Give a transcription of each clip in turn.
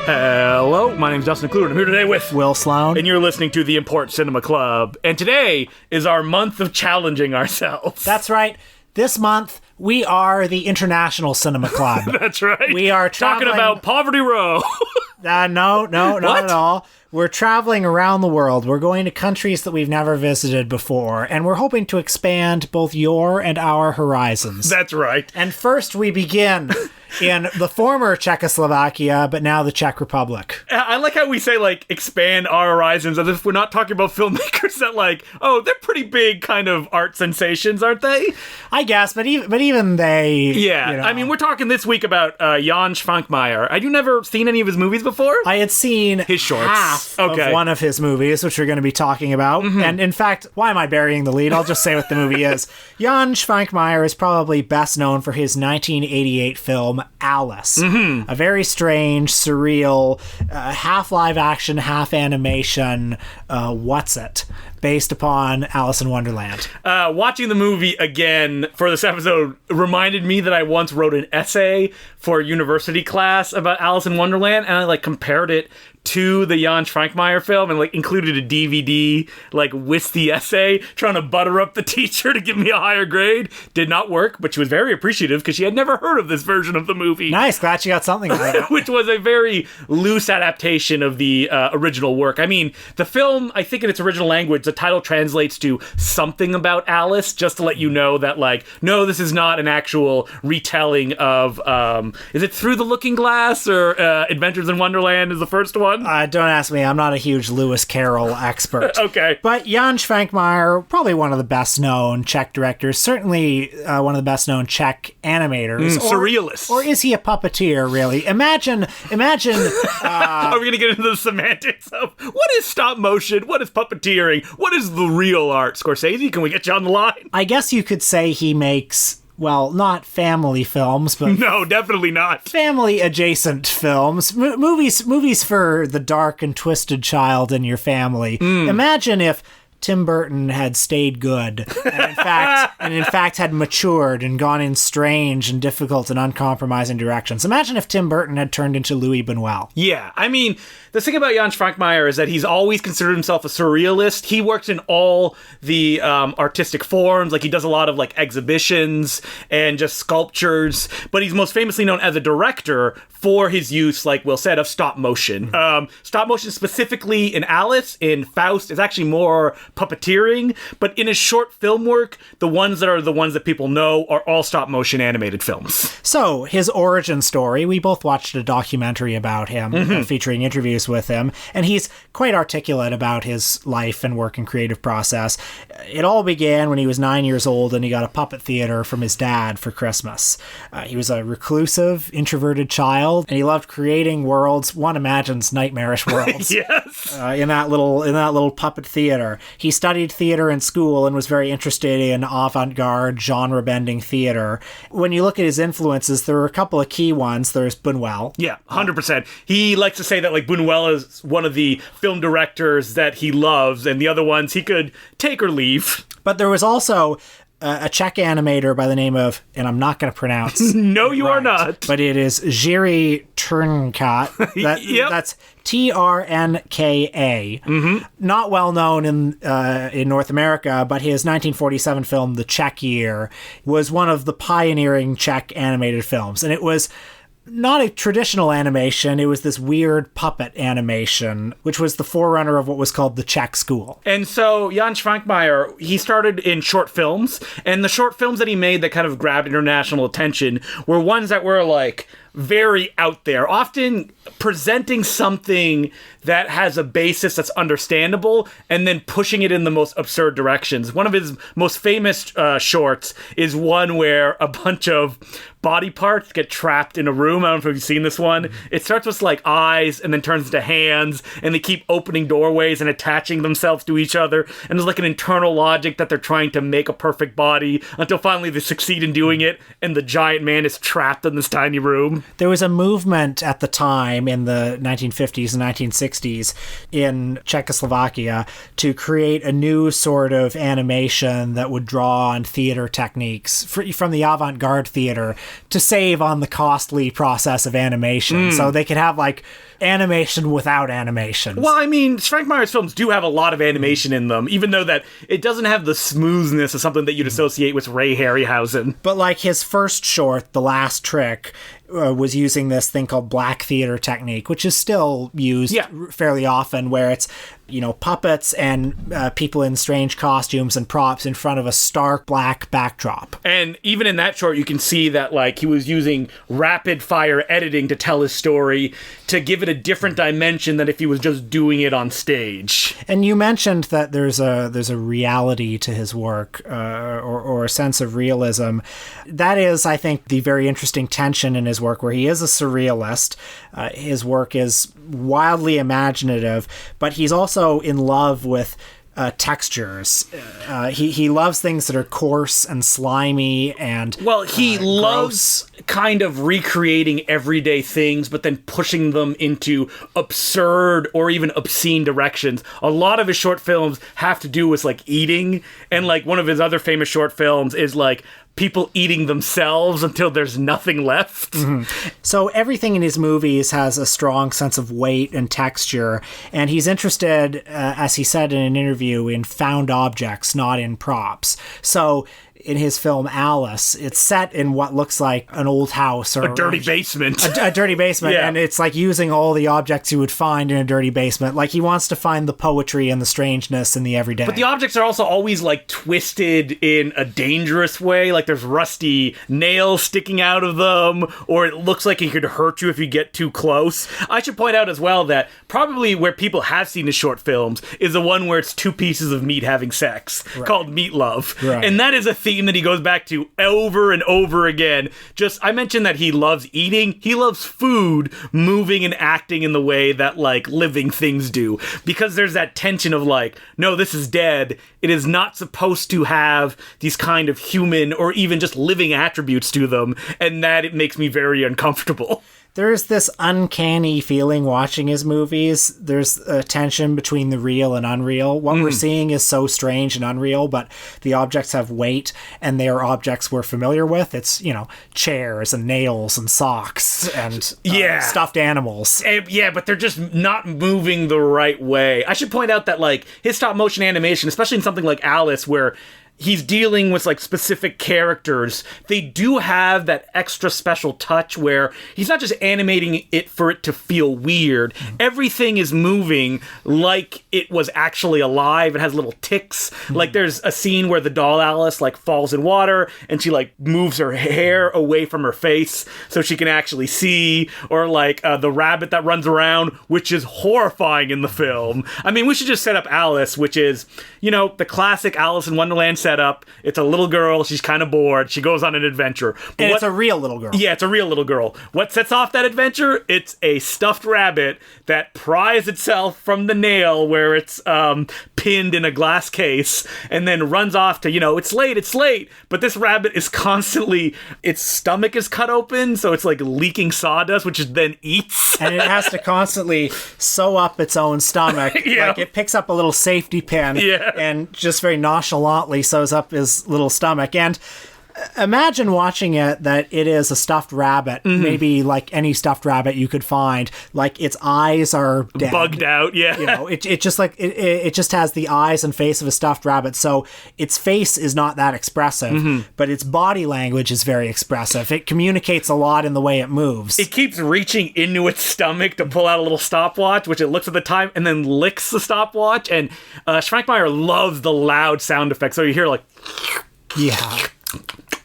Hello, my name's Dustin McClure, and I'm here today with Will Sloan. And you're listening to the Important Cinema Club. And today is our month of challenging ourselves. That's right. This month, we are the International Cinema Club. That's right. We are talking about Poverty Row. No, not at all. We're traveling around the world. We're going to countries that we've never visited before, and we're hoping to expand both your and our horizons. That's right. And first, we begin in the former Czechoslovakia, but now the Czech Republic. I like how we say, like, expand our horizons, as if we're not talking about filmmakers that, like, oh, they're pretty big kind of art sensations, aren't they? I guess, but even they... Yeah, you know. I mean, we're talking this week about Jan Švankmajer. Had you never seen any of his movies before? I had seen his shorts. Half of one of his movies, which we're going to be talking about. Mm-hmm. And in fact, why am I burying the lead? I'll just say what the movie is. Jan Švankmajer is probably best known for his 1988 film Alice. Mm-hmm. A very strange, surreal, half live action, half animation, what's it? Based upon Alice in Wonderland. Watching the movie again for this episode reminded me that I once wrote an essay for a university class about Alice in Wonderland, and I like compared it to the Jan Švankmajer film and like included a DVD like with the essay, trying to butter up the teacher to give me a higher grade. Did not work, but she was very appreciative because she had never heard of this version of the movie. Nice, glad she got something out of it. Which was a very loose adaptation of the original work. I mean, the film, I think in its original language, the title translates to something about Alice, just to let you know that, like, no, this is not an actual retelling of, is it Through the Looking Glass or Adventures in Wonderland is the first one? Don't ask me. I'm not a huge Lewis Carroll expert. Okay. But Jan Švankmajer, probably one of the best-known Czech directors, certainly one of the best-known Czech animators. Surrealist. Or is he a puppeteer, really? Imagine... Are we going to get into the semantics of what is stop motion? What is puppeteering? What is the real art? Scorsese, can we get you on the line? I guess you could say he makes... Well, not family films, but... No, definitely not. Family-adjacent films. Movies for the dark and twisted child in your family. Imagine if Tim Burton had stayed good and in fact had matured and gone in strange and difficult and uncompromising directions. Imagine if Tim Burton had turned into Louis Buñuel. Yeah, I mean, the thing about Jan Švankmajer is that he's always considered himself a surrealist. He works in all the artistic forms. Like, he does a lot of, like, exhibitions and just sculptures. But he's most famously known as a director for his use, like Will said, of stop motion. Stop motion specifically in Alice, in Faust, is actually more puppeteering. But in his short film work, the ones that people know are all stop motion animated films. So, his origin story, we both watched a documentary about him, featuring interviews with him, and he's quite articulate about his life and work and creative process. It all began when he was 9 years old and he got a puppet theater from his dad for Christmas. He was a reclusive, introverted child, and he loved creating worlds. One imagines nightmarish worlds. Yes. In that little puppet theater. He studied theater in school and was very interested in avant-garde, genre-bending theater. When you look at his influences, there are a couple of key ones. There's Buñuel. Yeah, 100%. He likes to say that, like, Buñuel is one of the film directors that he loves, and the other ones he could take or leave. But there was also a Czech animator by the name of, and I'm not going to pronounce. No, you are not. But it is Jiří Trnka. Yep. That's Trnka. Mm-hmm. Not well known in North America, but his 1947 film, The Czech Year, was one of the pioneering Czech animated films, and it was not a traditional animation, it was this weird puppet animation, which was the forerunner of what was called the Czech School. And so Jan Švankmajer, he started in short films, and the short films that he made that kind of grabbed international attention were ones that were like very out there, often presenting something that has a basis that's understandable and then pushing it in the most absurd directions. One of his most famous shorts is one where a bunch of body parts get trapped in a room. I don't know if you've seen this one. It starts with like eyes and then turns into hands, and they keep opening doorways and attaching themselves to each other. And there's like an internal logic that they're trying to make a perfect body until finally they succeed in doing it, and the giant man is trapped in this tiny room. There was a movement at the time in the 1950s and 1960s in Czechoslovakia to create a new sort of animation that would draw on theater techniques from the avant-garde theater to save on the costly process of animation. So they could have like animation without animation. Well, I mean, Švankmajer's films do have a lot of animation in them, even though that it doesn't have the smoothness of something that you'd associate with Ray Harryhausen. But like his first short, The Last Trick, was using this thing called black theater technique, which is still used fairly often, where it's, you know, puppets and people in strange costumes and props in front of a stark black backdrop. And even in that short, you can see that like he was using rapid fire editing to tell his story, to give it a different dimension than if he was just doing it on stage. And you mentioned that there's a reality to his work, or a sense of realism. That is, I think, the very interesting tension in his work, where he is a surrealist. His work is wildly imaginative, but he's also in love with textures. He loves things that are coarse and slimy and he loves kind of recreating everyday things, but then pushing them into absurd or even obscene directions. A lot of his short films have to do with like eating, and like one of his other famous short films is like people eating themselves until there's nothing left. So everything in his movies has a strong sense of weight and texture, and he's interested, as he said in an interview, in found objects, not in props. So in his film Alice, it's set in what looks like an old house or a dirty basement. A dirty basement, Yeah. and it's like using all the objects you would find in a dirty basement. Like he wants to find the poetry and the strangeness in the everyday. But the objects are also always like twisted in a dangerous way. Like there's rusty nails sticking out of them, or it looks like it could hurt you if you get too close. I should point out as well that probably where people have seen his short films is the one where it's two pieces of meat having sex, called Meat Love. Right. And that is a theme that he goes back to over and over again. Just, I mentioned that he loves eating. He loves food moving and acting in the way that like living things do, because there's that tension of like, no, this is dead. It is not supposed to have these kind of human or even just living attributes to them, and that it makes me very uncomfortable. There's this uncanny feeling watching his movies. There's a tension between the real and unreal. What we're seeing is so strange and unreal, but the objects have weight, and they are objects we're familiar with. It's, you know, chairs and nails and socks and stuffed animals. But they're just not moving the right way. I should point out that like his stop motion animation, especially in something like Alice, where he's dealing with like specific characters, they do have that extra special touch where he's not just animating it for it to feel weird. Everything is moving like it was actually alive. It has little ticks. Like there's a scene where the doll Alice like falls in water and she like moves her hair away from her face so she can actually see, or like the rabbit that runs around, which is horrifying in the film. I mean, we should just set up Alice, which is, you know, the classic Alice in Wonderland setup. It's a little girl. She's kind of bored. She goes on an adventure. And it's a real little girl. Yeah, it's a real little girl. What sets off that adventure? It's a stuffed rabbit that pries itself from the nail where it's pinned in a glass case, and then runs off to, you know, it's late. But this rabbit is constantly, its stomach is cut open, so it's like leaking sawdust, which it then eats. And it has to constantly sew up its own stomach. Yeah. Like it picks up a little safety pin and just very nonchalantly sews up his little stomach. And imagine watching it that it is a stuffed rabbit, maybe like any stuffed rabbit you could find. Like its eyes are dead. Bugged out, yeah. You know, it just like it just has the eyes and face of a stuffed rabbit, so its face is not that expressive, but its body language is very expressive. It communicates a lot in the way it moves. It keeps reaching into its stomach to pull out a little stopwatch, which it looks at the time and then licks the stopwatch. And Švankmajer loves the loud sound effects, so you hear like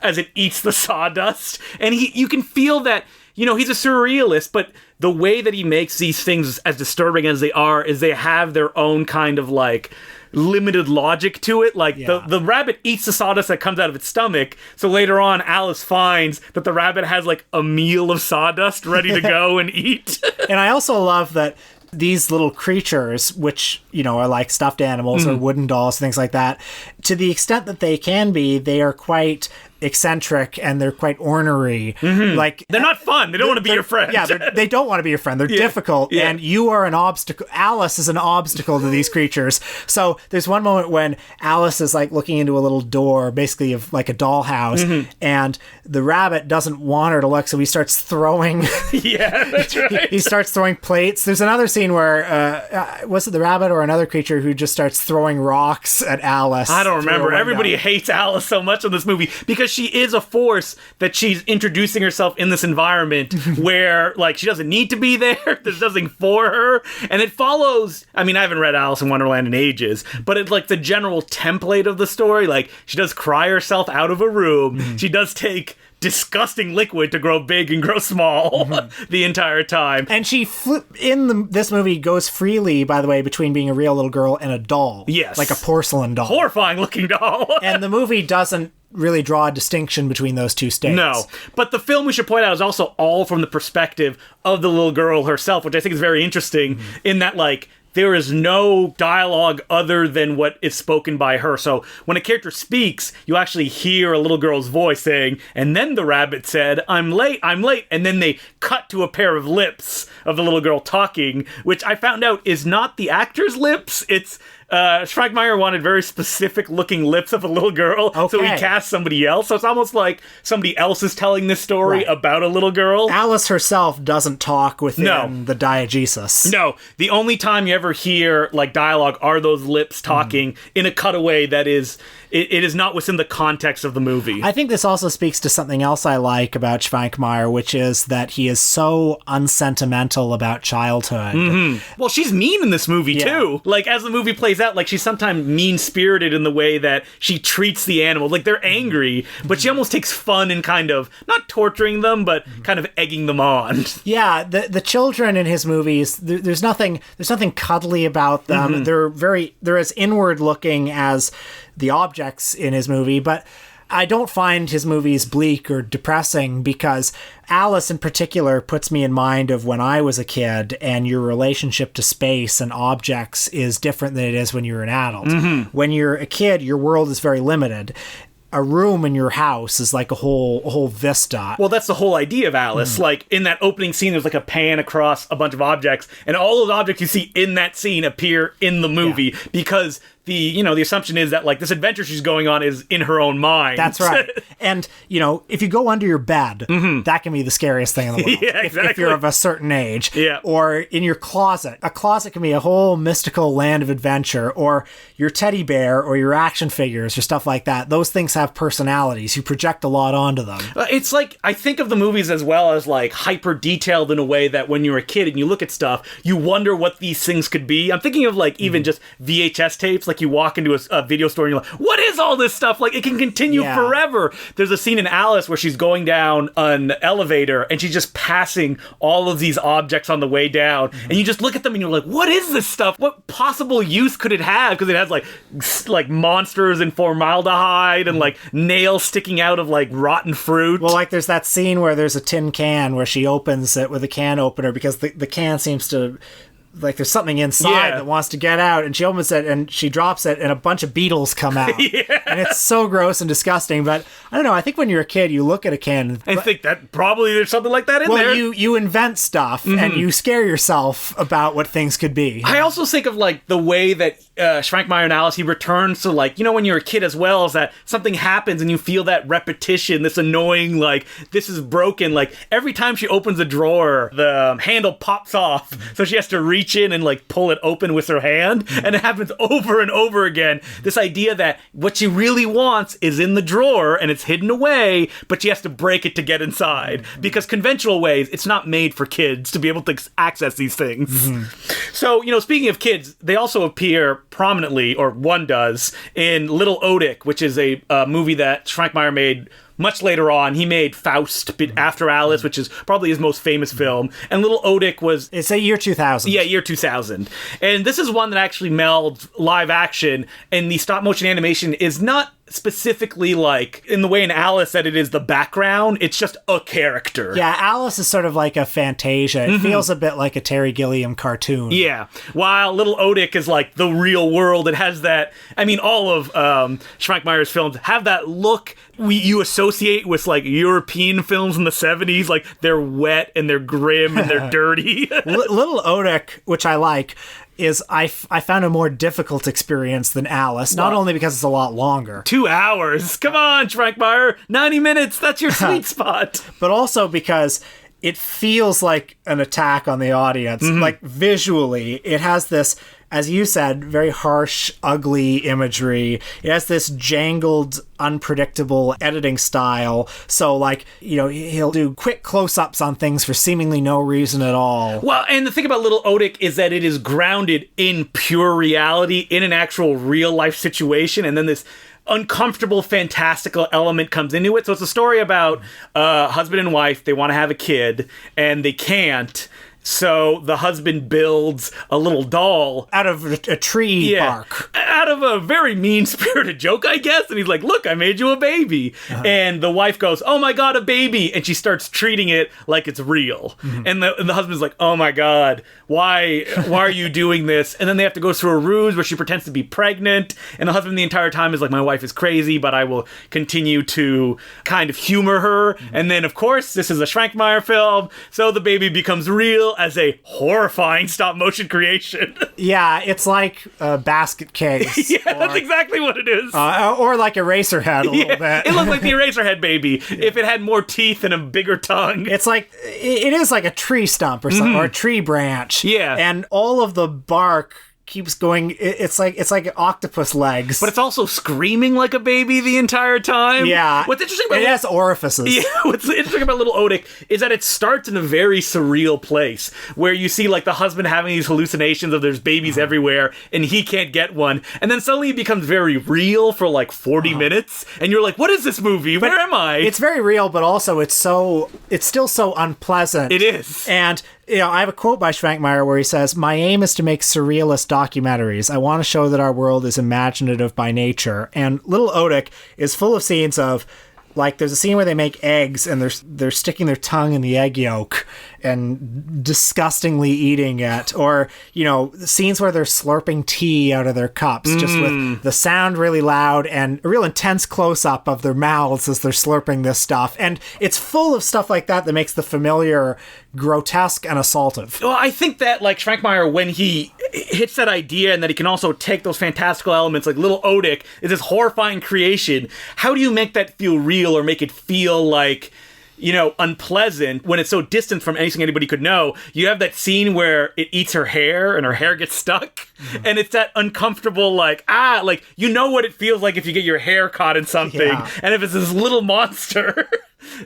as it eats the sawdust. And you can feel that, you know, he's a surrealist, but the way that he makes these things as disturbing as they are is they have their own kind of like limited logic to it. Like the rabbit eats the sawdust that comes out of its stomach, so later on Alice finds that the rabbit has like a meal of sawdust ready to go and eat. And I also love that these little creatures, which, you know, are like stuffed animals or wooden dolls, things like that, to the extent that they can be, they are quite eccentric and they're quite ornery. Like They're not fun. They don't want to be your friend. Yeah, they don't want to be your friend. They're difficult, and you are an obstacle. Alice is an obstacle to these creatures. So there's one moment when Alice is like looking into a little door, basically of like a dollhouse, and the rabbit doesn't want her to look, so he starts throwing. Yeah, that's right. He starts throwing plates. There's another scene where was it the rabbit or another creature who just starts throwing rocks at Alice? I don't remember. Everybody hates Alice so much in this movie because she is a force that she's introducing herself in this environment where, like, she doesn't need to be there. There's nothing for her. And it follows, I mean, I haven't read Alice in Wonderland in ages, but it's like the general template of the story. Like, she does cry herself out of a room. She does take disgusting liquid to grow big and grow small the entire time. And she, this movie, goes freely, by the way, between being a real little girl and a doll. Yes. Like a porcelain doll. Horrifying looking doll. And the movie doesn't really draw a distinction between those two states. No. But the film, we should point out, is also all from the perspective of the little girl herself, which I think is very interesting in that, like, there is no dialogue other than what is spoken by her. So when a character speaks, you actually hear a little girl's voice saying, and then the rabbit said, I'm late. And then they cut to a pair of lips of the little girl talking, which I found out is not the actor's lips. It's Švankmajer wanted very specific looking lips of a little girl, so he cast somebody else. So it's almost like somebody else is telling this story about a little girl. Alice herself doesn't talk within the diegesis. No, the only time you ever hear like dialogue are those lips talking in a cutaway that is, it is not within the context of the movie. I think this also speaks to something else I like about Švankmajer, which is that he is so unsentimental about childhood. Well, she's mean in this movie too. Like, as the movie plays out, like, she's sometimes mean-spirited in the way that she treats the animals. Like, they're angry, but she almost takes fun in kind of, not torturing them, but kind of egging them on. Yeah, the children in his movies, there's nothing cuddly about them. They're as inward-looking as the objects in his movie, but I don't find his movies bleak or depressing because Alice in particular puts me in mind of when I was a kid, and your relationship to space and objects is different than it is when you're an adult. When you're a kid, your world is very limited. A room in your house is like a whole vista. Well, that's the whole idea of Alice. Like, in that opening scene, there's like a pan across a bunch of objects, and all those objects you see in that scene appear in the movie because the assumption is that, like, this adventure she's going on is in her own mind. That's right. And, if you go under your bed, that can be the scariest thing in the world. Yeah, exactly. If you're of a certain age. Yeah. Or in your closet. A closet can be a whole mystical land of adventure. Or your teddy bear or your action figures or stuff like that. Those things have personalities. You project a lot onto them. It's like, I think of the movies as well as, like, hyper detailed in a way that when you're a kid and you look at stuff, you wonder what these things could be. I'm thinking of, like, even just VHS tapes. Like, you walk into a video store and you're like, what is all this stuff? Like, it can continue forever. There's a scene in Alice where she's going down an elevator and she's just passing all of these objects on the way down. And you just look at them and you're like, what is this stuff? What possible use could it have? Because it has like monsters in formaldehyde and like nails sticking out of like rotten fruit. Well, like there's that scene where there's a tin can where she opens it with a can opener because the can seems to, like, there's something inside that wants to get out, and she opens it and she drops it and a bunch of beetles come out. And it's so gross and disgusting. But I don't know, I think when you're a kid you look at a can and think that probably there's something like that in there. Well, you invent stuff and you scare yourself about what things could be. I also think of like the way that Švankmajer and Alice, he returns to, like, when you're a kid as well, is that something happens and you feel that repetition, this annoying, like, this is broken. Like, every time she opens a drawer, the handle pops off, so she has to reach in and, like, pull it open with her hand, and it happens over and over again. This idea that what she really wants is in the drawer and it's hidden away, but she has to break it to get inside, because conventional ways, it's not made for kids to be able to access these things. So, speaking of kids, they also appear prominently, or one does, in Little Otik, which is a movie that Švankmajer made much later on. He made Faust after Alice, which is probably his most famous film. And Little Otik was... It's a year 2000. Yeah, year 2000. And this is one that actually melds live action, and the stop-motion animation is not specifically like in the way in Alice that it is the background. It's just a character. Yeah, Alice is sort of like a Fantasia. It feels a bit like a Terry Gilliam cartoon. Yeah, while Little Otik is like the real world. It has that, I mean, all of Švankmajer's films have that look you associate with like European films in the 70s. Like they're wet and they're grim and they're dirty. Little Otik, which I like, is I found a more difficult experience than Alice, not only because it's a lot longer. 2 hours. Come on, Švankmajer. 90 minutes. That's your sweet spot. But also because it feels like an attack on the audience. Like visually, it has this, as you said, very harsh, ugly imagery. It has this jangled, unpredictable editing style. So, like, you know, he'll do quick close-ups on things for seemingly no reason at all. Well, and the thing about Little Otik is that it is grounded in pure reality, in an actual real-life situation, and then this uncomfortable, fantastical element comes into it. So it's a story about husband and wife. They want to have a kid, and they can't. So the husband builds a little doll Out of a tree bark. out of a very mean-spirited joke, I guess. And he's like, look, I made you a baby. And the wife goes, oh my God, a baby. And she starts treating it like it's real. And the husband's like, oh my God, why are you doing this? And then they have to go through a ruse where she pretends to be pregnant. And the husband the entire time is like, my wife is crazy, but I will continue to kind of humor her. And then, of course, this is a Švankmajer film. So the baby becomes real as a horrifying stop-motion creation. Yeah, it's like a basket case. Yeah, that's exactly what it is. Or like Eraserhead a little bit. It looked like the Eraserhead baby if it had more teeth and a bigger tongue. It's like, it is like a tree stump or something, or a tree branch. Yeah. And all of the bark keeps going. It's like octopus legs. But it's also screaming like a baby the entire time. Yeah. What's interesting about it has orifices. Yeah, what's interesting about Little Otik is that it starts in a very surreal place where you see like the husband having these hallucinations of there's babies everywhere and he can't get one. And then suddenly it becomes very real for like 40 minutes. And you're like, what is this movie? Where am I? It's very real, but also it's still so unpleasant. It is. And you know, I have a quote by Švankmajer where he says, "My aim is to make surrealist documentaries. I want to show that our world is imaginative by nature." And Little Otik is full of scenes of, like, there's a scene where they make eggs and they're sticking their tongue in the egg yolk and disgustingly eating it. Or, you know, scenes where they're slurping tea out of their cups, just with the sound really loud and a real intense close-up of their mouths as they're slurping this stuff. And it's full of stuff like that makes the familiar grotesque and assaultive. Well, I think that, like, Švankmajer, when he hits that idea and that he can also take those fantastical elements, like Little Otik is this horrifying creation, how do you make that feel real or make it feel like, you know, unpleasant when it's so distant from anything anybody could know? You have that scene where it eats her hair and her hair gets stuck. And it's that uncomfortable, like, like, you know what it feels like if you get your hair caught in something. Yeah. And if it's this little monster...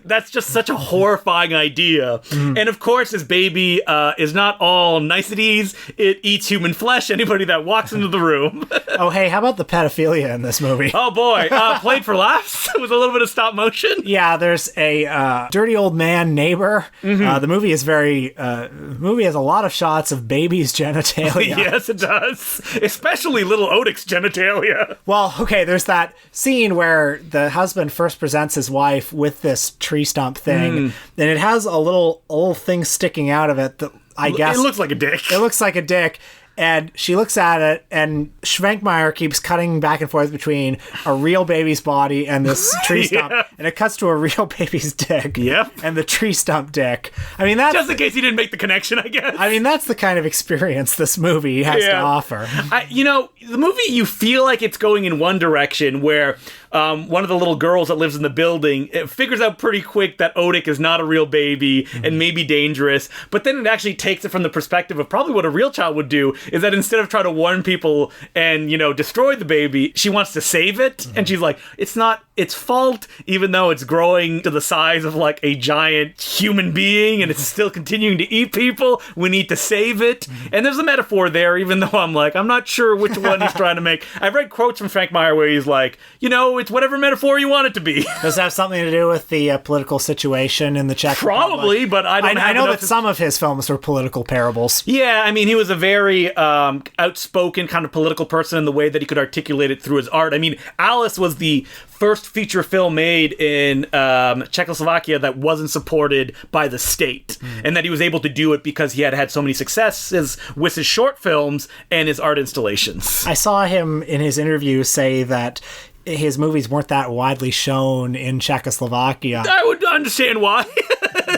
That's just such a horrifying idea. And of course, this baby is not all niceties. It eats human flesh, anybody that walks into the room. Oh, hey, how about the pedophilia in this movie? Oh, boy. Played for laughs with a little bit of stop motion. Yeah, there's a dirty old man neighbor. The movie is movie has a lot of shots of babies' genitalia. Yes, it does. Especially Little Otik's genitalia. Well, okay, there's that scene where the husband first presents his wife with this tree stump thing, and it has a little thing sticking out of it that I guess... It looks like a dick. It looks like a dick. And she looks at it, and Švankmajer keeps cutting back and forth between a real baby's body and this tree stump. And it cuts to a real baby's dick. Yep. And the tree stump dick. I mean, that's... Just in case you didn't make the connection, I guess. I mean, that's the kind of experience this movie has to offer. You know, the movie, you feel like it's going in one direction where one of the little girls that lives in the building, it figures out pretty quick that Otik is not a real baby and maybe dangerous. But then it actually takes it from the perspective of probably what a real child would do, is that instead of trying to warn people and, you know, destroy the baby, she wants to save it. And she's like, it's not its fault, even though it's growing to the size of like a giant human being and it's still continuing to eat people. We need to save it. And there's a metaphor there, even though I'm not sure which one he's trying to make. I've read quotes from Švankmajer where he's like, it's whatever metaphor you want it to be. Does it have something to do with the political situation in the Czech Probably, Republic? but I know that some of his films were political parables. Yeah, I mean, he was a very outspoken kind of political person in the way that he could articulate it through his art. I mean, Alice was the first feature film made in Czechoslovakia that wasn't supported by the state, and that he was able to do it because he had so many successes with his short films and his art installations. I saw him in his interview say that his movies weren't that widely shown in Czechoslovakia. I would understand why.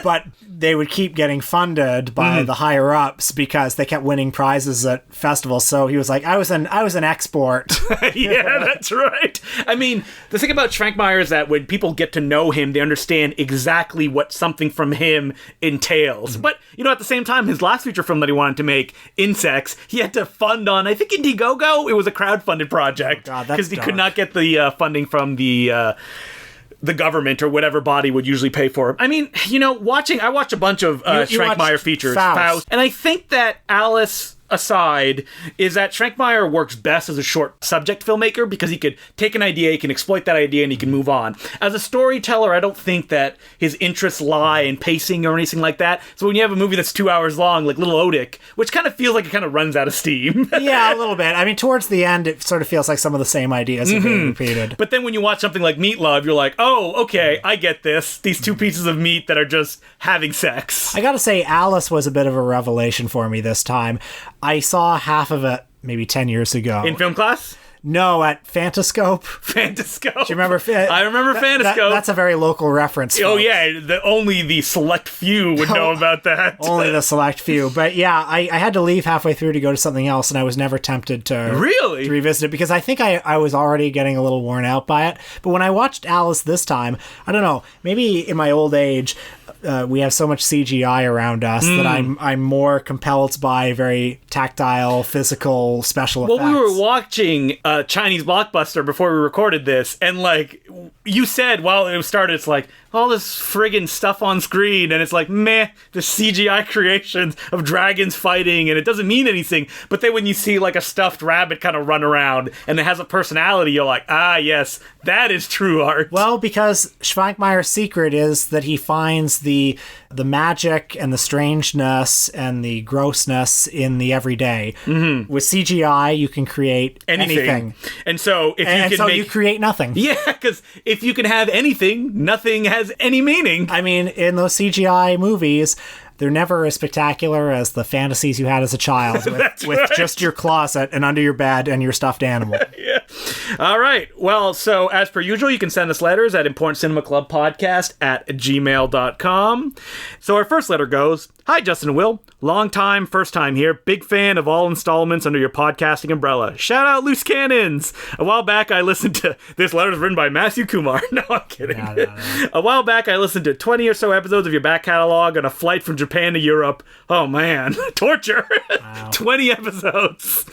But they would keep getting funded by the higher ups because they kept winning prizes at festivals. So he was like, I was an export. Yeah, that's right. I mean, the thing about Švankmajer is that when people get to know him, they understand exactly what something from him entails. But, at the same time, his last feature film that he wanted to make, Insects, he had to fund on, I think, Indiegogo. It was a crowdfunded project. Because he could not get the funding from the government or whatever body would usually pay for him. I mean, I watch a bunch of Švankmajer features. Faust. And I think that Alice aside is that Švankmajer works best as a short subject filmmaker because he could take an idea, he can exploit that idea, and he can move on. As a storyteller, I don't think that his interests lie in pacing or anything like that. So when you have a movie that's 2 hours long, like Little Otik, which kind of feels like it kind of runs out of steam. Yeah, a little bit. I mean, towards the end, it sort of feels like some of the same ideas are being repeated. But then when you watch something like Meat Love, you're like, oh, okay, I get this. These two pieces of meat that are just having sex. I gotta say, Alice was a bit of a revelation for me this time. I saw half of it maybe 10 years ago. In film class? No, at Fantascope. Fantascope. Do you remember? I remember Fantascope. That's a very local reference. Oh, folks. yeah. Only the select few would know about that. Only the select few. But yeah, I had to leave halfway through to go to something else, and I was never tempted to revisit it because I think I was already getting a little worn out by it. But when I watched Alice this time, I don't know, maybe in my old age, we have so much CGI around us that I'm more compelled by very tactile, physical, special effects. Well, we were watching a Chinese blockbuster before we recorded this, and like you said while it started, it's like all this friggin' stuff on screen, and it's like, meh, the CGI creations of dragons fighting, and it doesn't mean anything. But then when you see like a stuffed rabbit kind of run around, and it has a personality, you're like, ah, yes, that is true art. Well, because Švankmajer's secret is that he finds the magic and the strangeness and the grossness in the everyday. Mm-hmm. With CGI, you can create anything. And so if you create nothing. Yeah, because if you can have anything, nothing has any meaning. I mean, in those CGI movies, they're never as spectacular as the fantasies you had as a child with just your closet and under your bed and your stuffed animal. Yeah. All right. Well, so as per usual, you can send us letters at importantcinemaclubpodcast@gmail.com. So our first letter goes, Hi, Justin and Will. Long time, first time here. Big fan of all installments under your podcasting umbrella. Shout out Loose Cannons. A while back, I listened to... This letter is written by Matthew Kumar. No, I'm kidding. No. A while back, I listened to 20 or so episodes of your back catalog on a flight from Japan to Europe. Oh, man. Torture. Wow. 20 episodes.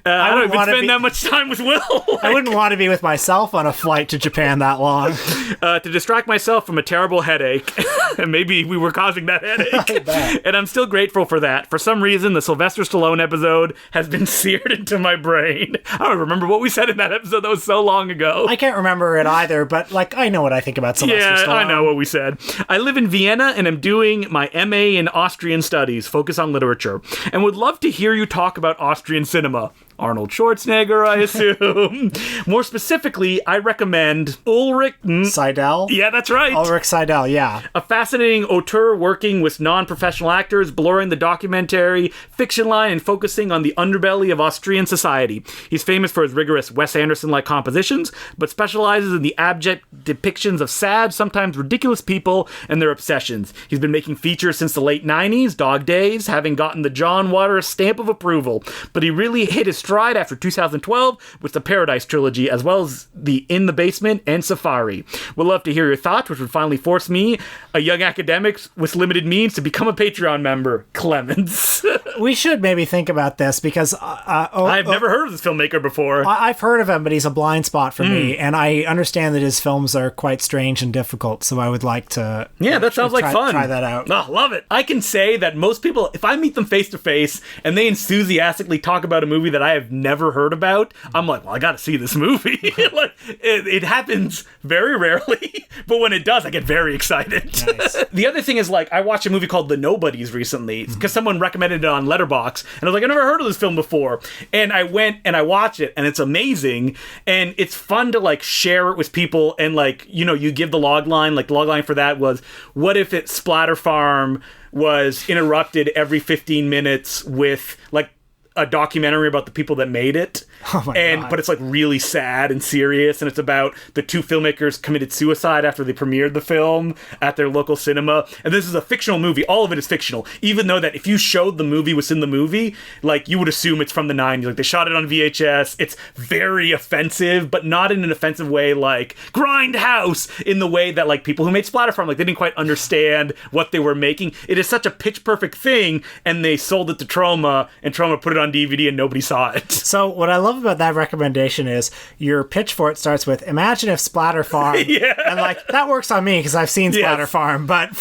I don't even spend that much time with Will. I wouldn't want to be with myself on a flight to Japan that long. To distract myself from a terrible headache. And maybe we were causing that headache. And I'm still grateful for that. For some reason, the Sylvester Stallone episode has been seared into my brain. I don't remember what we said in that episode. That was so long ago. I can't remember it either, but I know what I think about Sylvester Stallone. Yeah, I know what we said. I live in Vienna and I'm doing my MA in Austrian Studies, focus on literature, and would love to hear you talk about Austrian cinema. Arnold Schwarzenegger, I assume. More specifically, I recommend Ulrich Seidel? Yeah, that's right. Ulrich Seidel, yeah. A fascinating auteur working with non-professional actors, blurring the documentary fiction line and focusing on the underbelly of Austrian society. He's famous for his rigorous Wes Anderson-like compositions, but specializes in the abject depictions of sad, sometimes ridiculous people and their obsessions. He's been making features since the late 90s, Dog Days, having gotten the John Waters stamp of approval, but he really hit his stride after 2012 with the Paradise trilogy, as well as the In the Basement and Safari. Would love to hear your thoughts, which would finally force me, a young academic with limited means, to become a Patreon member. Clemens. We should maybe think about this because I've never heard of this filmmaker before. I've heard of him, but he's a blind spot for me, and I understand that his films are quite strange and difficult, so I would like to that sounds like fun. Try that out. Oh, love it. I can say that most people, if I meet them face to face and they enthusiastically talk about a movie that I have never heard about, I'm like, well, I gotta see this movie. Like, it happens very rarely, but when it does, I get very excited. Nice. The other thing is, like, I watched a movie called The Nobodies recently because someone recommended it on Letterboxd, and I was like, I never heard of this film before. And I went and I watched it, and it's amazing, and it's fun to, like, share it with people, and, like, you know, you give the log line. Like, the log line for that was, what if Splatter Farm was interrupted every 15 minutes with, like, a documentary about the people that made it. Oh my God. But it's like really sad and serious, and it's about the two filmmakers committed suicide after they premiered the film at their local cinema. And this is a fictional movie. All of it is fictional. Even though that if you showed the movie within the movie, like, you would assume it's from the 90s. Like, they shot it on VHS. It's very offensive, but not in an offensive way like Grindhouse, in the way that, like, people who made Splatter Farm, like, they didn't quite understand what they were making. It is such a pitch perfect thing, and they sold it to Troma, and Troma put it on DVD and nobody saw it. So what I love about that recommendation is your pitch for it starts with, imagine if Splatter Farm, and, like, that works on me because I've seen Splatter Farm, but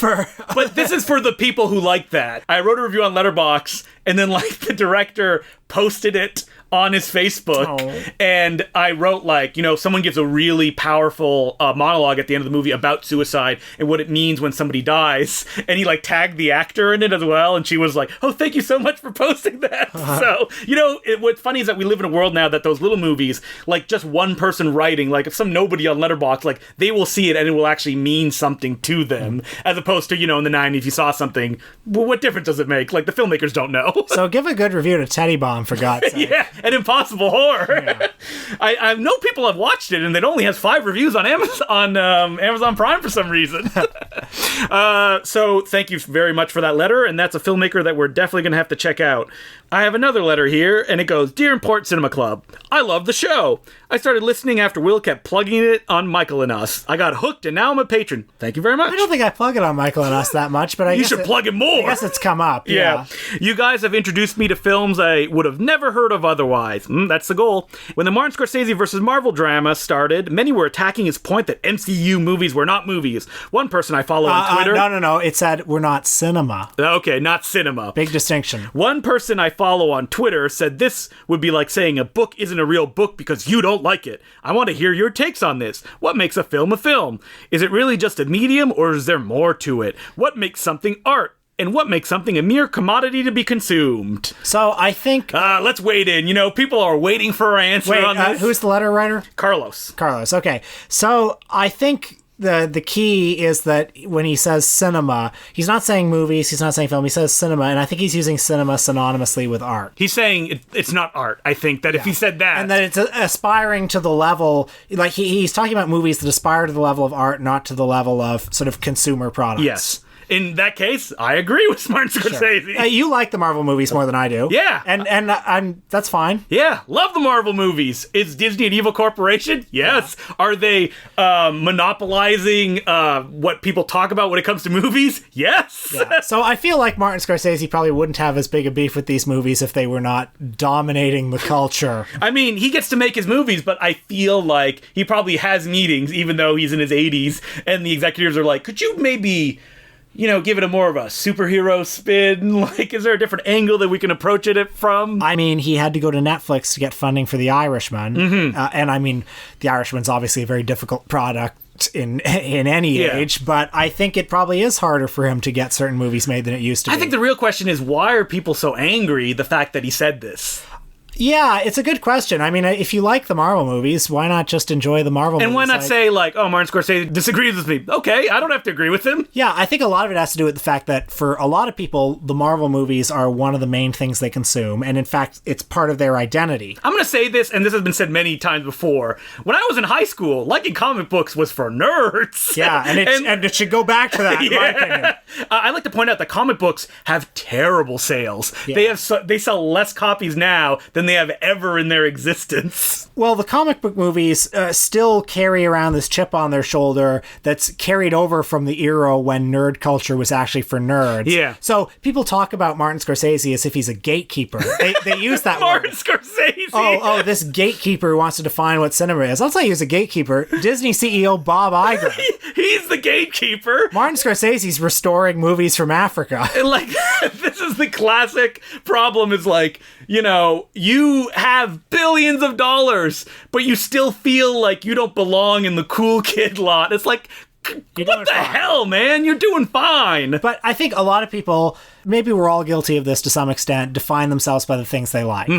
this is for the people who like that. I wrote a review on Letterboxd, and then, like, the director posted it on his Facebook, and I wrote, like, you know, someone gives a really powerful monologue at the end of the movie about suicide and what it means when somebody dies, and he, like, tagged the actor in it as well, and she was like, oh, thank you so much for posting that. So, you know, what's funny is that we live in a world now that those little movies, like, just one person writing, like, if some nobody on Letterboxd, like, they will see it and it will actually mean something to them, as opposed to, you know, in the 90s, you saw something, well, what difference does it make? Like, the filmmakers don't know. So give a good review to Teddy Bomb, for God's sake. Yeah, an impossible horror. Yeah. I know people have watched it, and it only has 5 reviews on Amazon Prime for some reason. So thank you very much for that letter, and that's a filmmaker that we're definitely going to have to check out. I have another letter here, and it goes, Dear Import Cinema Club, I love the show. I started listening after Will kept plugging it on Michael and Us. I got hooked, and now I'm a patron. Thank you very much. I don't think I plug it on Michael and Us that much, but you should plug it more. I guess it's come up. Yeah. You guys have introduced me to films I would have never heard of otherwise. That's the goal. When the Martin Scorsese versus Marvel drama started, many were attacking his point that MCU movies were not movies. One person I follow on Twitter... No. It said we're not cinema. Okay, not cinema. Big distinction. One person I follow on Twitter said this would be like saying a book isn't a real book because you don't like it. I want to hear your takes on this. What makes a film a film? Is it really just a medium, or is there more to it? What makes something art? And what makes something a mere commodity to be consumed? So I think... let's wade in. You know, people are waiting for our answer on this. Who's the letter writer? Carlos, okay. So I think... The key is that when he says cinema, he's not saying movies, he's not saying film, he says cinema, and I think he's using cinema synonymously with art. He's saying it's not art, I think, that if he said that... And that it's aspiring to the level... Like, he's talking about movies that aspire to the level of art, not to the level of sort of consumer products. Yes. In that case, I agree with Martin Scorsese. Sure. You like the Marvel movies more than I do. Yeah. And that's fine. Yeah, love the Marvel movies. Is Disney an evil corporation? Yes. Yeah. Are they monopolizing what people talk about when it comes to movies? Yes. Yeah. So I feel like Martin Scorsese probably wouldn't have as big a beef with these movies if they were not dominating the culture. I mean, he gets to make his movies, but I feel like he probably has meetings, even though he's in his 80s, and the executives are like, could you maybe... you know, give it a more of a superhero spin? Like, is there a different angle that we can approach it from? I mean, he had to go to Netflix to get funding for The Irishman. Mm-hmm. And I mean, The Irishman's obviously a very difficult product in any age, but I think it probably is harder for him to get certain movies made than it used to be. I think the real question is, why are people so angry the fact that he said this? Yeah, it's a good question. I mean, if you like the Marvel movies, why not just enjoy the Marvel movies? And why not say, like, oh, Martin Scorsese disagrees with me. Okay, I don't have to agree with him. Yeah, I think a lot of it has to do with the fact that for a lot of people, the Marvel movies are one of the main things they consume. And in fact, it's part of their identity. I'm going to say this, and this has been said many times before. When I was in high school, liking comic books was for nerds. Yeah, and it should go back to that, in my opinion. I like to point out that comic books have terrible sales. Yeah. They sell less copies now than than they have ever in their existence. Well, the comic book movies still carry around this chip on their shoulder that's carried over from the era when nerd culture was actually for nerds. Yeah. So people talk about Martin Scorsese as if he's a gatekeeper. They use that Martin word. Scorsese! Oh, this gatekeeper who wants to define what cinema is. I'll tell you who's a gatekeeper. Disney CEO Bob Iger. He's the gatekeeper. Martin Scorsese's restoring movies from Africa. And like, this is the classic problem is like, you know, you have billions of dollars, but you still feel like you don't belong in the cool kid lot. It's like, what the hell, man? You're doing fine. But I think a lot of people, maybe we're all guilty of this to some extent, define themselves by the things they like.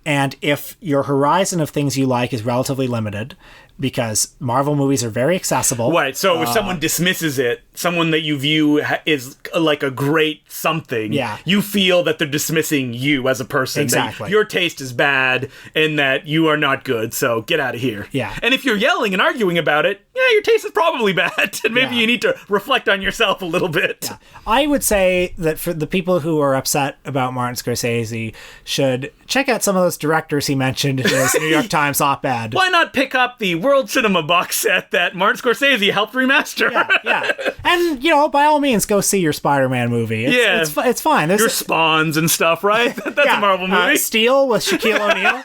And if your horizon of things you like is relatively limited, because Marvel movies are very accessible. Right, so if someone dismisses it, someone that you view is like a great something, you feel that they're dismissing you as a person. Exactly. That your taste is bad and that you are not good, so get out of here. Yeah. And if you're yelling and arguing about it, your taste is probably bad, and maybe you need to reflect on yourself a little bit. Yeah. I would say that for the people who are upset about Martin Scorsese should check out some of those directors he mentioned in his New York Times op-ed. Why not pick up the World Cinema box set that Martin Scorsese helped remaster? Yeah. And, you know, by all means, go see your Spider-Man movie. It's fine. Your Spawns and stuff, right? That's a Marvel movie. Steel with Shaquille O'Neal.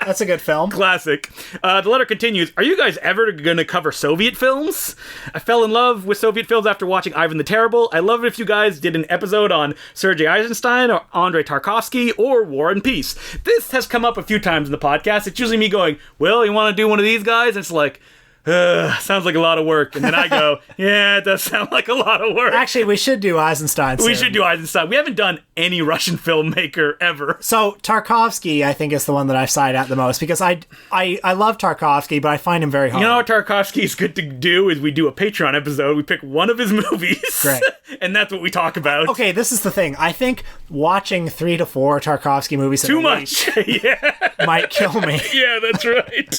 That's a good film. Classic. The letter continues. Are you guys ever going to cover Soviet films? I fell in love with Soviet films after watching Ivan the Terrible. I love it if you guys did an episode on Sergei Eisenstein or Andrei Tarkovsky or War and Peace. This has come up a few times in the podcast. It's usually me going, Will, you want to do one of these guys? And it's like, sounds like a lot of work. And then I go, yeah, it does sound like a lot of work. Actually, we should do Eisenstein soon. We should do Eisenstein. We haven't done any Russian filmmaker ever. So Tarkovsky, I think, is the one that I've sided at the most because I love Tarkovsky, but I find him very hard. You know what Tarkovsky is good to do is we do a Patreon episode. We pick one of his movies. Great. And that's what we talk about. Okay, this is the thing. I think watching 3 to 4 Tarkovsky movies too much might kill me. Yeah, that's right.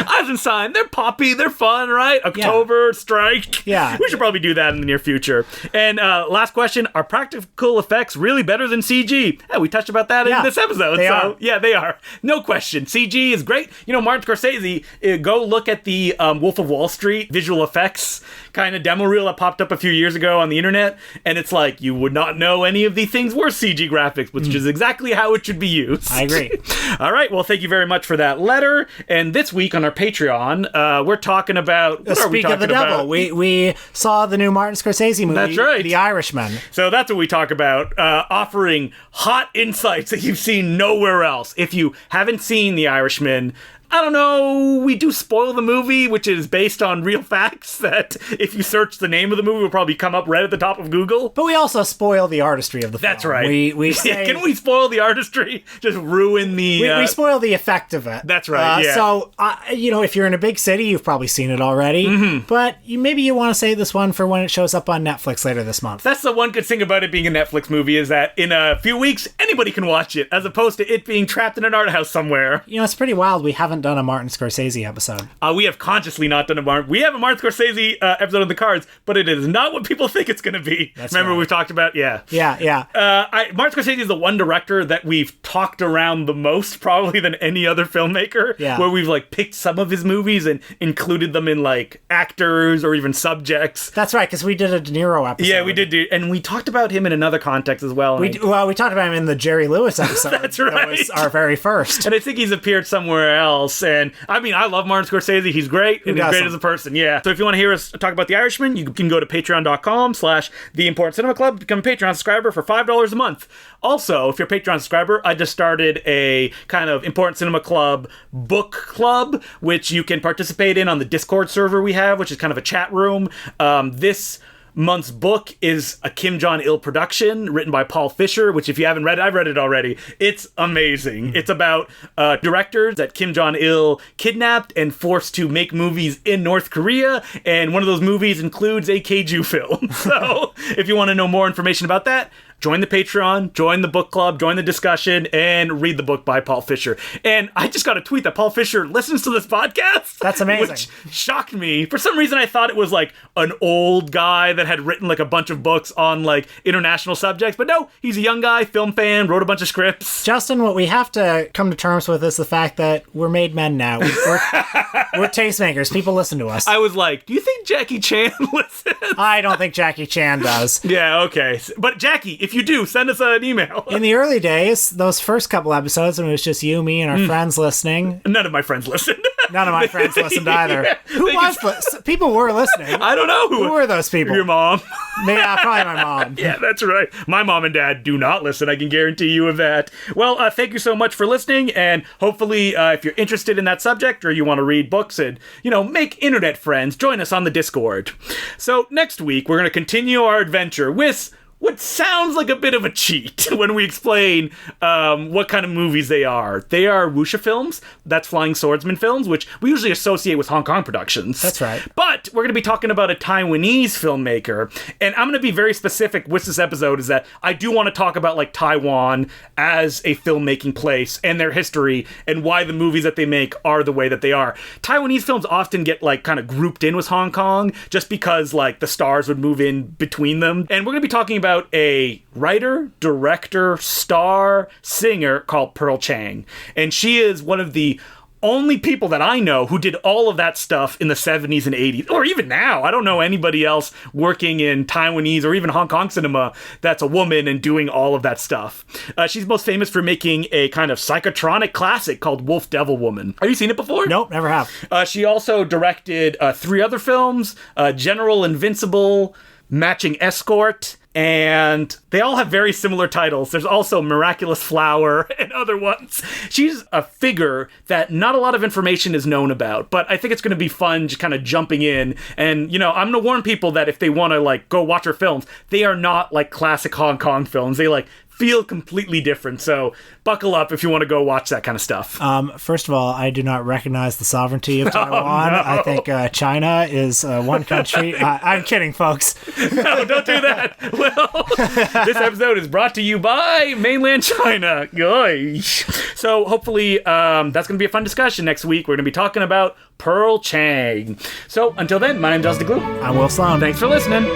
Eisenstein, they're poppy, they're fun, right? October, Strike. Yeah. We should probably do that in the near future. And last question, are practical effects really better than CG? Yeah, we touched about that in this episode. They are. Yeah, they are. No question. CG is great. You know, Martin Scorsese, go look at the Wolf of Wall Street visual effects kind of demo reel that popped up a few years ago on the internet, and it's like, you would not know any of these things were CG graphics, which is exactly how it should be used. I agree. All right, well, thank you very much for that letter. And this week on our Patreon, we're talking about... What are we Speak of the talking devil. about? We saw the new Martin Scorsese movie, That's right. The Irishman. So that's what we talk about, offering hot insights that you've seen nowhere else. If you haven't seen The Irishman, I don't know, we do spoil the movie, which is based on real facts that if you search the name of the movie, will probably come up right at the top of Google. But we also spoil the artistry of the film. That's right. We say, can we spoil the artistry? Just ruin the... we spoil the effect of it. That's right, yeah. So, you know, if you're in a big city, you've probably seen it already. But maybe you want to save this one for when it shows up on Netflix later this month. That's the one good thing about it being a Netflix movie is that in a few weeks, anybody can watch it, as opposed to it being trapped in an art house somewhere. You know, it's pretty wild. We haven't done a Martin Scorsese episode. We have consciously not done a Martin. We have a Martin Scorsese episode in the cards, but it is not what people think it's going to be. Remember right. we've talked about, Yeah. Martin Scorsese is the one director that we've talked around the most, probably than any other filmmaker. Yeah. Where we've like picked some of his movies and included them in like actors or even subjects. That's right, because we did a De Niro episode. Yeah, we did do, and we talked about him in another context as well. We talked about him in the Jerry Lewis episode. That's right. That was our very first. And I think he's appeared somewhere else. And I mean, I love Martin Scorsese. He's great. And he's great as a person. Yeah. So if you want to hear us talk about The Irishman, you can go to patreon.com/The Important Cinema Club, become a Patreon subscriber for $5 a month. Also, if you're a Patreon subscriber, I just started a kind of Important Cinema Club book club, which you can participate in on the Discord server we have, which is kind of a chat room. This month's book is a Kim Jong-il production written by Paul Fisher, which if you haven't read it, I've read it already. It's amazing. It's about directors that Kim Jong-il kidnapped and forced to make movies in North Korea, and one of those movies includes a Kaiju film. So if you want to know more information about that, join the Patreon, join the book club, join the discussion, and read the book by Paul Fisher. And I just got a tweet that Paul Fisher listens to this podcast. That's amazing. Which shocked me. For some reason, I thought it was like an old guy that that had written like a bunch of books on like international subjects. But no, he's a young guy, film fan, wrote a bunch of scripts. Justin, what we have to come to terms with is the fact that we're made men now. We're tastemakers. People listen to us. I was like, do you think Jackie Chan listens? I don't think Jackie Chan does. Yeah, okay. But Jackie, if you do, send us an email. In the early days, those first couple episodes when it was just you, me, and our friends listening. None of my friends listened. None of my friends listened either. Yeah, who was people were listening? I don't know. Who were those people? Your mom. Yeah, probably my mom. Yeah, that's right. My mom and dad do not listen. I can guarantee you of that. Well, thank you so much for listening. And hopefully, if you're interested in that subject or you want to read books and, make internet friends, join us on the Discord. So next week, we're going to continue our adventure with what sounds like a bit of a cheat when we explain what kind of movies they are. They are wuxia films, that's flying swordsman films, which we usually associate with Hong Kong productions. That's right. But we're going to be talking about a Taiwanese filmmaker, and I'm going to be very specific with this episode is that I do want to talk about like Taiwan as a filmmaking place and their history and why the movies that they make are the way that they are. Taiwanese films often get like kind of grouped in with Hong Kong just because like the stars would move in between them. And we're going to be talking about a writer, director, star, singer called Pearl Chang. And she is one of the only people that I know who did all of that stuff in the 70s and 80s, or even now. I don't know anybody else working in Taiwanese or even Hong Kong cinema that's a woman and doing all of that stuff. She's most famous for making a kind of psychotronic classic called Wolf Devil Woman. Have you seen it before? Nope, never have. She also directed 3 other films, General Invincible, Matching Escort, and they all have very similar titles. There's also Miraculous Flower and other ones. She's a figure that not a lot of information is known about, but I think it's going to be fun just kind of jumping in. And, I'm going to warn people that if they want to, like, go watch her films, they are not, like, classic Hong Kong films. They, like, feel completely different. So buckle up if you want to go watch that kind of stuff. First of all, I do not recognize the sovereignty of Taiwan. No. I think China is one country. I'm kidding, folks. No, don't do that. Well, this episode is brought to you by mainland China. Gosh. So hopefully that's going to be a fun discussion next week. We're going to be talking about Pearl Chang. So until then, my name's Dustin Glue. I'm Will Sloan. Thanks for listening.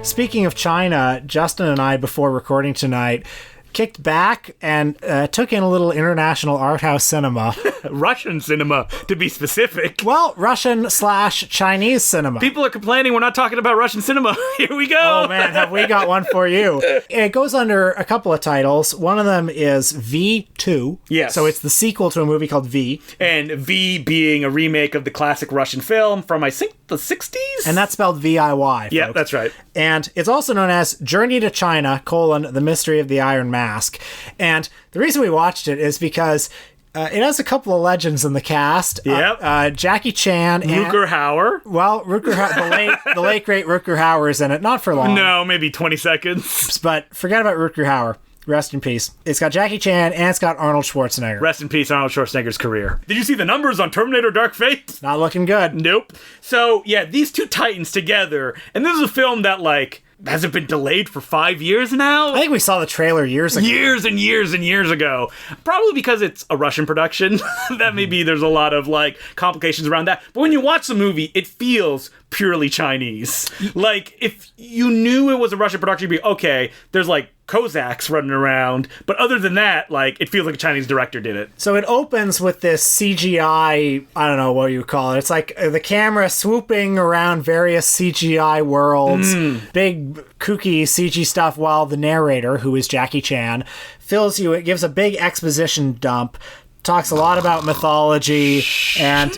Speaking of China, Justin and I, before recording tonight, kicked back and took in a little international art house cinema. Russian cinema, to be specific. Well, Russian/Chinese cinema. People are complaining we're not talking about Russian cinema. Here we go. Oh, man, have we got one for you. It goes under a couple of titles. One of them is V2. Yes. So it's the sequel to a movie called V. And V being a remake of the classic Russian film from, I think, the 60s? And that's spelled VIY, Yeah, folks. that's right. And it's also known as Journey to China, The Mystery of the Iron Mask. And the reason we watched it is because it has a couple of legends in the cast. Yep. Jackie Chan and Rutger Hauer. Well, the late great Rutger Hauer is in it. Not for long. No, maybe 20 seconds. But forget about Rutger Hauer. Rest in peace. It's got Jackie Chan and it's got Arnold Schwarzenegger. Rest in peace, Arnold Schwarzenegger's career. Did you see the numbers on Terminator Dark Fate? Not looking good. Nope. So, yeah, these two titans together, and this is a film that, like, has it been delayed for 5 years now? I think we saw the trailer years ago. Years and years and years ago. Probably because it's a Russian production. That maybe there's a lot of, like, complications around that. But when you watch the movie, it feels purely Chinese. Like, if you knew it was a Russian production, you'd be, okay, there's, like, Cossacks running around. But other than that, like, it feels like a Chinese director did it. So it opens with this CGI, I don't know what you call it. It's like the camera swooping around various CGI worlds, big kooky CG stuff, while the narrator, who is Jackie Chan, fills you, it gives a big exposition dump, talks a lot about mythology, and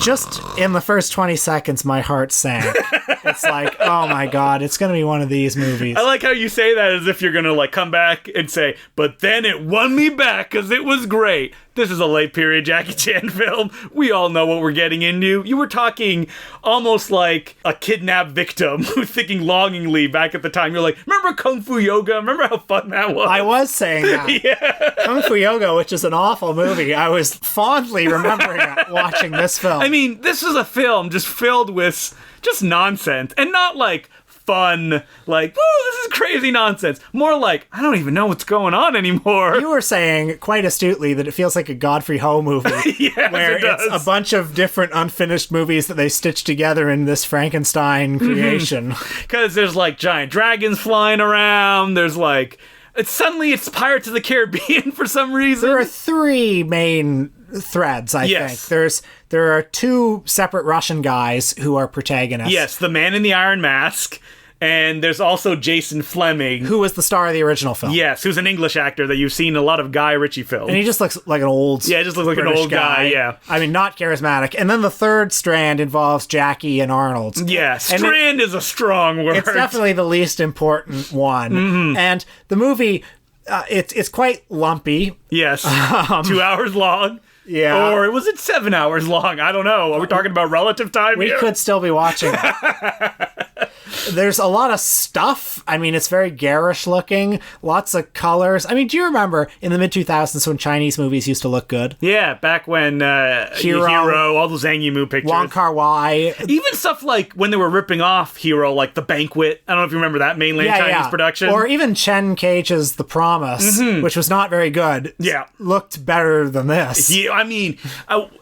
just in the first 20 seconds, my heart sank. It's like, oh my god, it's gonna be one of these movies. I like how you say that as if you're gonna, like, come back and say, but then it won me back because it was great. This is a late period Jackie Chan film. We all know what we're getting into. You were talking almost like a kidnapped victim who's thinking longingly back at the time. You're like, remember Kung Fu Yoga? Remember how fun that was? I was saying that. Yeah. Kung Fu Yoga, which is an awful movie. I was fondly remembering it watching this film. I mean, this is a film just filled with just nonsense. And not like fun, like, woo, this is crazy nonsense. More like, I don't even know what's going on anymore. You were saying quite astutely that it feels like a Godfrey Ho movie. Yes, where it does. It's a bunch of different unfinished movies that they stitch together in this Frankenstein creation. Because there's like giant dragons flying around. There's like, suddenly it's Pirates of the Caribbean for some reason. There are three main threads, I think. There are two separate Russian guys who are protagonists. Yes, the man in the iron mask, and there's also Jason Fleming, who was the star of the original film. Yes, who's an English actor that you've seen in a lot of Guy Ritchie films. And he just looks like an old Yeah, he just looks like British an old guy, yeah. I mean, not charismatic. And then the third strand involves Jackie and Arnold. Yeah, strand is a strong word. It's definitely the least important one. Mm-hmm. And the movie, it's quite lumpy. Yes, 2 hours long. Yeah. Or was it 7 hours long? I don't know. Are we talking about relative time We here? could still be watching it. There's a lot of stuff. I mean, it's very garish looking. Lots of colors. I mean, do you remember in the mid-2000s when Chinese movies used to look good? Yeah, back when Hero, all those Zhang Yimou pictures. Wong Kar-wai. Even stuff like when they were ripping off Hero, like The Banquet. I don't know if you remember that mainland Chinese production. Or even Chen Cage's The Promise, which was not very good. Yeah. Looked better than this. Yeah, I mean,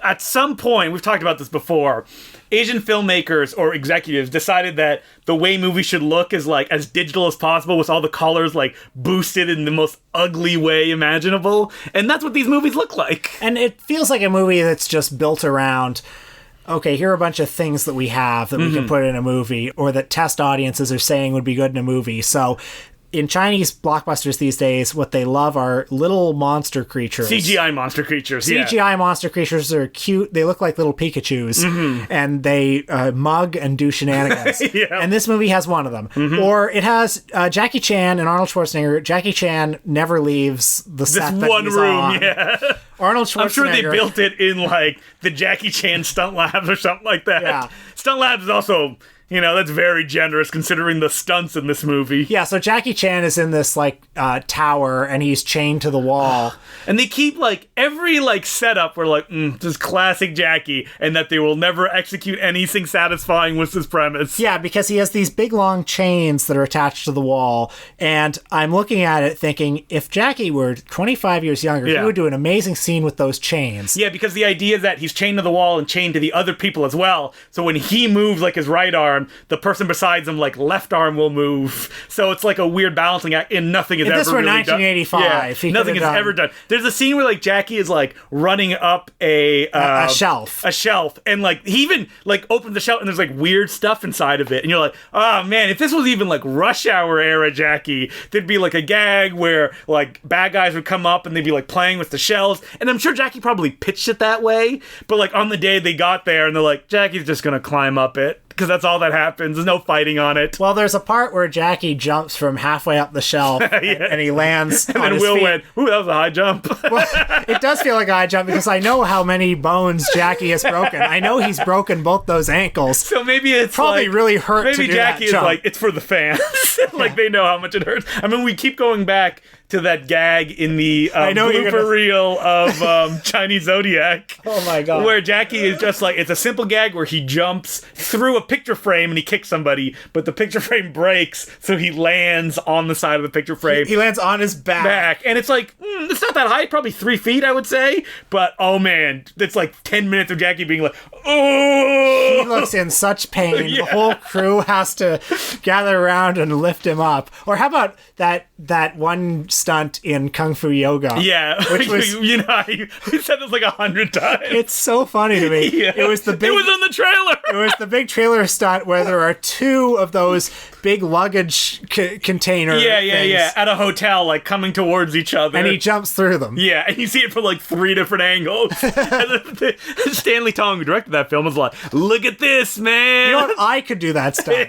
at some point, we've talked about this before, Asian filmmakers or executives decided that the way movies should look is like as digital as possible with all the colors like boosted in the most ugly way imaginable. And that's what these movies look like. And it feels like a movie that's just built around, okay, here are a bunch of things that we have that we can put in a movie or that test audiences are saying would be good in a movie. So in Chinese blockbusters these days, what they love are little monster creatures. CGI monster creatures, CGI monster creatures are cute. They look like little Pikachus, and they mug and do shenanigans. And this movie has one of them. Or it has Jackie Chan and Arnold Schwarzenegger. Jackie Chan never leaves the set that one he's room, on. Arnold Schwarzenegger. I'm sure they built it in like the Jackie Chan stunt labs or something like that. Yeah. Stunt labs is also, you know, that's very generous considering the stunts in this movie. Yeah, so Jackie Chan is in this like tower and he's chained to the wall. And they keep like every like setup where like this is classic Jackie, and that they will never execute anything satisfying with this premise. Yeah, because he has these big long chains that are attached to the wall, and I'm looking at it thinking if Jackie were 25 years younger, he would do an amazing scene with those chains. Yeah, because the idea is that he's chained to the wall and chained to the other people as well. So when he moves like his right arm, the person beside him like left arm will move. So it's like a weird balancing act, and nothing is ever this were really 1985, done. Yeah, nothing is ever done. There's a scene where like Jackie is like running up a shelf. A shelf, and like he even like opens the shelf and there's like weird stuff inside of it, and you're like, oh man, if this was even like Rush Hour era Jackie, there'd be like a gag where like bad guys would come up and they'd be like playing with the shells, and I'm sure Jackie probably pitched it that way, but like on the day they got there and they're like, Jackie's just gonna climb up it. Because that's all that happens. There's no fighting on it. Well, there's a part where Jackie jumps from halfway up the shelf and he lands and on then his Will feet. went, ooh, that was a high jump. Well, it does feel like a high jump because I know how many bones Jackie has broken. I know he's broken both those ankles. So maybe it's probably like, really hurt maybe to do Jackie that is jump. like, it's for the fans. Like they know how much it hurts. I mean, we keep going back to that gag in the blooper reel of Chinese Zodiac. Oh my god. Where Jackie is just like, it's a simple gag where he jumps through a picture frame and he kicks somebody, but the picture frame breaks, so he lands on the side of the picture frame. He lands on his back. And it's like, it's not that high, probably 3 feet, I would say. But oh man, it's like 10 minutes of Jackie being like, oh! He looks in such pain. Yeah. The whole crew has to gather around and lift him up. Or how about that one stunt in Kung Fu Yoga? Yeah, which was, you know, we said this like 100 times. It's so funny to me. Yeah. It was on the trailer. It was the big trailer stunt where there are two of those big luggage container things. At a hotel, like coming towards each other, and he jumps through them. Yeah, and you see it from like 3 different angles. Stanley Tong, who directed that film, was like, "Look at this, man! You know what? I could do that stuff."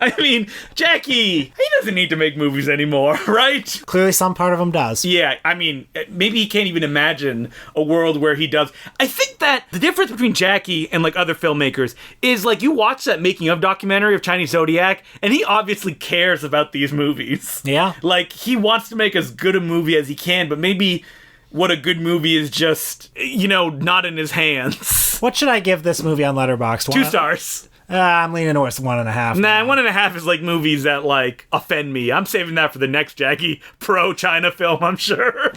I mean, Jackie, he doesn't need to make movies anymore, right? Clearly some part of him does. Yeah, I mean, maybe he can't even imagine a world where he does. I think that the difference between Jackie and like other filmmakers is like you watch that making of documentary of Chinese Zodiac, and he obviously cares about these movies. Yeah. Like, he wants to make as good a movie as he can, but maybe what a good movie is just, you know, not in his hands. What should I give this movie on Letterboxd? 2 stars. I'm leaning towards 1.5. Nah, 1.5 is like movies that like offend me. I'm saving that for the next Jackie pro China film, I'm sure.